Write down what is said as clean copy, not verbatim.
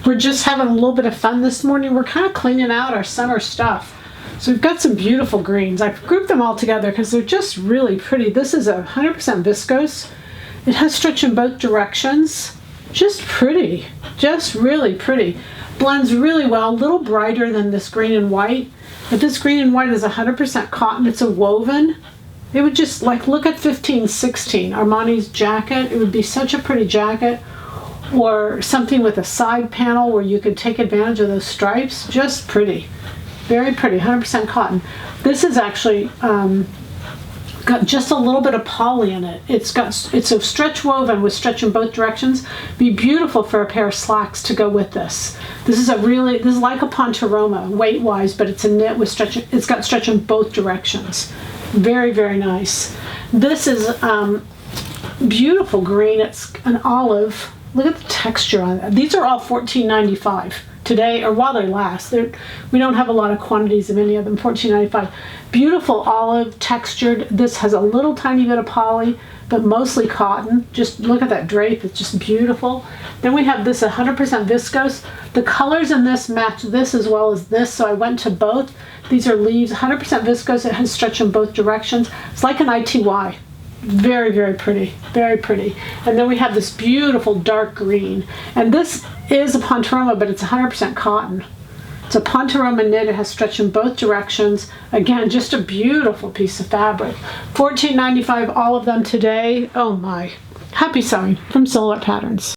We're just having a little bit of fun this morning. We're kind of cleaning out our summer stuff. So we've got some beautiful greens. I've grouped them all together because they're just really pretty. This is 100% viscose. It has stretch in both directions. Just pretty, just really pretty. Blends really well, a little brighter than this green and white. But this green and white is 100% cotton. It's a woven. It would just, like, look at 1516, Armani's jacket. It would be such a pretty jacket. Or something with a side panel where you could take advantage of those stripes. Just pretty. Very pretty, 100% cotton. This is actually got just a little bit of poly in it. It's a stretch woven with stretch in both directions. Be beautiful for a pair of slacks to go with this. This is like a Pontoroma weight-wise, but it's a knit with stretch. It's got stretch in both directions. Very, very nice. This is beautiful green. It's an olive. Look at the texture on it. These are all $14.95 today, or while they last. We don't have a lot of quantities of any of them. $14.95. Beautiful olive textured. This has a little tiny bit of poly, but mostly cotton. Just look at that drape. It's just beautiful. Then we have this 100% viscose. The colors in this match this as well as this, so I went to both. These are leaves, 100% viscose. It has stretch in both directions. It's like an ITY. Very, very pretty, very pretty. And then we have this beautiful dark green. And this is a Pontoroma, but it's 100% cotton. It's a Pontoroma knit. It has stretch in both directions. Again, just a beautiful piece of fabric. $14.95, all of them today. Oh my. Happy sewing from Silhouette Patterns.